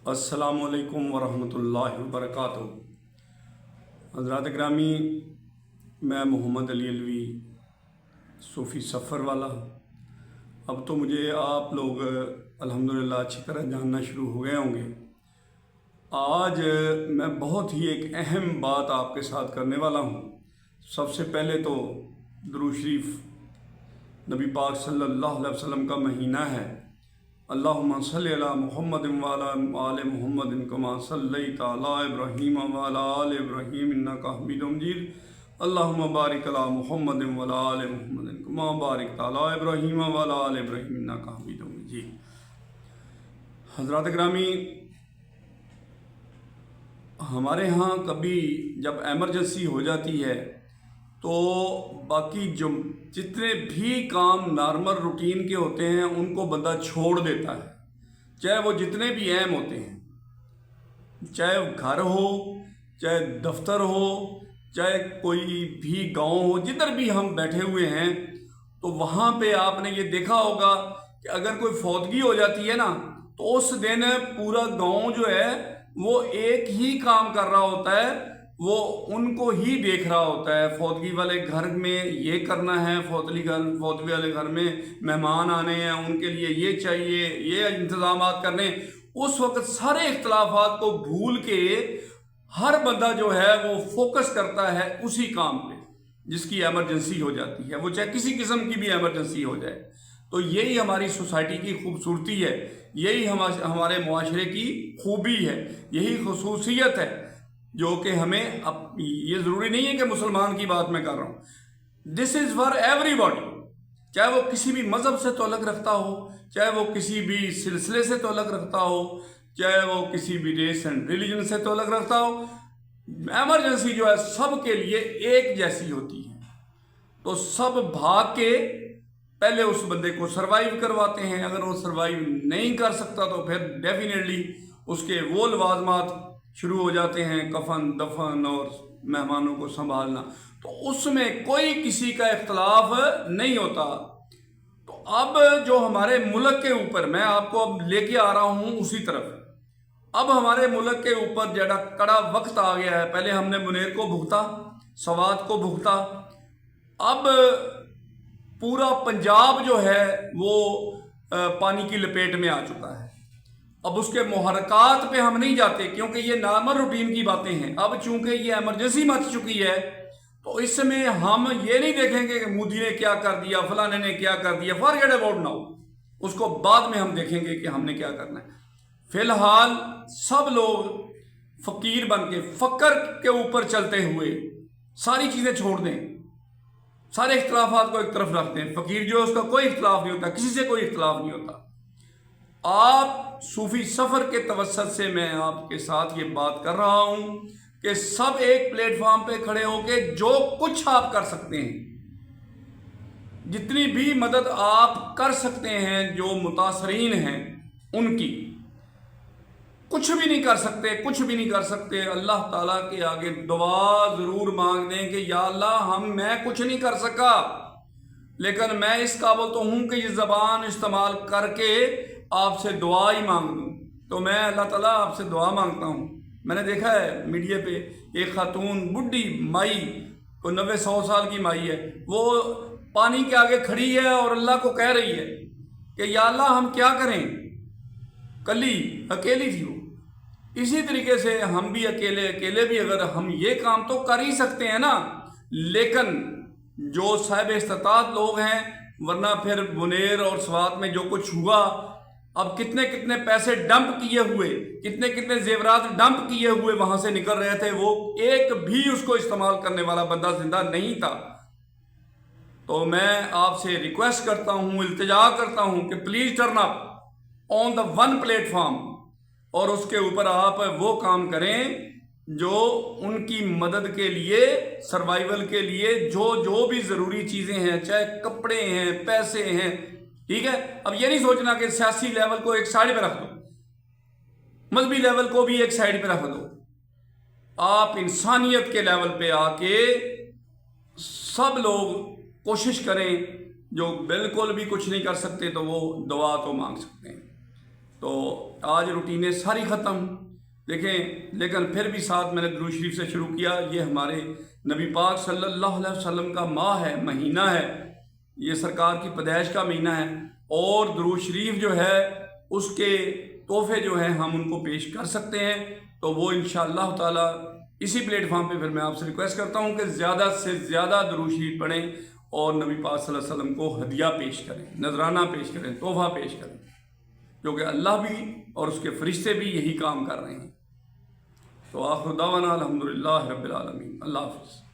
अस्सलामु अलैकुम वरहमतुल्लाहि वबरकातुहू। हज़रात ग्रामी, मैं मोहम्मद अली अलवी सूफ़ी सफ़र वाला। अब तो मुझे आप लोग अल्हम्दुलिल्लाह अच्छी तरह जानना शुरू हो गए होंगे। आज मैं बहुत ही एक अहम बात आपके साथ करने वाला हूँ। सबसे पहले तो दुरूद शरीफ, नबी पाक सल्लल्लाहु अलैहि वसल्लम का महीना है। अल्लाहुम्मा सल्लि अला मुहम्मद व अला आले मुहम्मद कमा सल्लैता अला इब्राहीम व अला आले इब्राहीम इन्नका हमीदुम मजीद। अल्लाहुम्मा बारिक अला मुहम्मद व अला आले मुहम्मद कमा बारिकता अला इब्राहीम व अला आले इब्राहीम इन्नका हमीदुम मजीद। हज़रात ग्रामी, हमारे यहाँ कभी जब एमरजेंसी हो जाती है तो बाकी जो जितने भी काम नॉर्मल रूटीन के होते हैं उनको बंदा छोड़ देता है, चाहे वो जितने भी अहम होते हैं, चाहे घर हो, चाहे दफ्तर हो, चाहे कोई भी गांव हो, जिधर भी हम बैठे हुए हैं। तो वहाँ पे आपने ये देखा होगा कि अगर कोई फौतगी हो जाती है ना, तो उस दिन पूरा गांव जो है वो एक ही काम कर रहा होता है, वो उनको ही देख रहा होता है। फौतगी वाले घर में ये करना है, फौतगी वाले घर में मेहमान आने हैं, उनके लिए ये चाहिए, ये इंतज़ामात करने। उस वक्त सारे इख्तलाफात को भूल के हर बंदा जो है वो फोकस करता है उसी काम पे जिसकी एमरजेंसी हो जाती है, वो चाहे किसी किस्म की भी एमरजेंसी हो जाए। तो यही हमारी सोसाइटी की खूबसूरती है, यही हमारे मुआशरे की खूबी है, यही खसूसियत है जो कि हमें, अब ये ज़रूरी नहीं है कि मुसलमान की बात मैं कर रहा हूँ, दिस इज़ फॉर एवरीबॉडी। चाहे वो किसी भी मज़हब से ताल्लुक़ रखता हो, चाहे वो किसी भी सिलसिले से ताल्लुक़ रखता हो, चाहे वो किसी भी रेस एंड रिलीजन से ताल्लुक़ रखता हो, एमरजेंसी जो है सब के लिए एक जैसी होती है। तो सब भाग के पहले उस बंदे को सरवाइव करवाते हैं। अगर वो सरवाइव नहीं कर सकता तो फिर डेफिनेटली उसके वो लवाजमात शुरू हो जाते हैं, कफन दफन और मेहमानों को संभालना। तो उसमें कोई किसी का इख्तलाफ नहीं होता। तो अब जो हमारे मुल्क के ऊपर, मैं आपको अब लेके आ रहा हूँ उसी तरफ। अब हमारे मुल्क के ऊपर जरा कड़ा वक्त आ गया है। पहले हमने मुनेर को भुगता, सवात को भुगता, अब पूरा पंजाब जो है वो पानी की लपेट में आ चुका है। अब उसके मुहर्रकात पे हम नहीं जाते क्योंकि ये नॉर्मल रूटीन की बातें हैं। अब चूंकि ये एमरजेंसी मच चुकी है तो इसमें हम ये नहीं देखेंगे कि मोदी ने क्या कर दिया, फलाने ने क्या कर दिया, फॉरगेट अबाउट नाउ, उसको बाद में हम देखेंगे कि हमने क्या करना है। फिलहाल सब लोग फकीर बन के फकर के ऊपर चलते हुए सारी चीज़ें छोड़ दें, सारे इख्तलाफात को एक तरफ रख दें। फकीर जो है उसका कोई इख्तलाफ नहीं होता, किसी से कोई इख्तलाफ नहीं होता। आप सूफी सफ़र के तवस्सुत से मैं आपके साथ ये बात कर रहा हूं कि सब एक प्लेटफॉर्म पे खड़े होके जो कुछ आप कर सकते हैं, जितनी भी मदद आप कर सकते हैं, जो मुतासरीन हैं उनकी, कुछ भी नहीं कर सकते, कुछ भी नहीं कर सकते। अल्लाह ताला के आगे दुआ ज़रूर मांग दें कि या अल्लाह मैं कुछ नहीं कर सका, लेकिन मैं इस काबिल तो हूँ कि ये ज़बान इस्तेमाल करके आपसे दुआ ही मांग दूँ। तो मैं अल्लाह ताला आपसे दुआ मांगता हूँ। मैंने देखा है मीडिया पे एक खातून बुढ़ी माई को, 90-100 साल की माई है, वो पानी के आगे खड़ी है और अल्लाह को कह रही है कि या अल्लाह हम क्या करें, कली अकेली थी वो। इसी तरीके से हम भी अकेले भी अगर हम ये काम तो कर ही सकते हैं ना, लेकिन जो साहिब इस्तिताअत लोग हैं, वरना फिर मुनेर और सवात में जो कुछ हुआ, अब कितने कितने पैसे डंप किए हुए, कितने कितने जेवरात डंप किए हुए वहां से निकल रहे थे, वो एक भी उसको इस्तेमाल करने वाला बंदा जिंदा नहीं था। तो मैं आपसे रिक्वेस्ट करता हूं, इल्तिजा करता हूं कि please turn up on the one platform और उसके ऊपर आप वो काम करें जो उनकी मदद के लिए, सर्वाइवल के लिए जो भी ज़रूरी चीज़ें हैं, चाहे कपड़े हैं, पैसे हैं, ठीक है। अब ये नहीं सोचना कि सियासी लेवल को एक साइड पे रख दो, मजहबी लेवल को भी एक साइड पे रख दो। आप इंसानियत के लेवल पे आके सब लोग कोशिश करें, जो बिल्कुल भी कुछ नहीं कर सकते तो वो दुआ तो मांग सकते हैं। تو آج روٹینیں ساری ختم دیکھیں، لیکن پھر بھی ساتھ میں نے درود شریف سے شروع کیا۔ یہ ہمارے نبی پاک صلی اللہ علیہ وسلم کا ماہ ہے، مہینہ ہے، یہ سرکار کی پیدائش کا مہینہ ہے، اور درود شریف جو ہے اس کے تحفے جو ہیں ہم ان کو پیش کر سکتے ہیں۔ تو وہ انشاءاللہ تعالی اسی پلیٹ فارم پہ پھر میں آپ سے ریکویسٹ کرتا ہوں کہ زیادہ سے زیادہ درود شریف پڑھیں اور نبی پاک صلی اللہ علیہ وسلم کو ہدیہ پیش کریں، نذرانہ پیش کریں، تحفہ پیش کریں، کیونکہ اللہ بھی اور اس کے فرشتے بھی یہی کام کر رہے ہیں۔ تو آخر دعوانا الحمدللہ رب العالمین۔ اللہ حافظ۔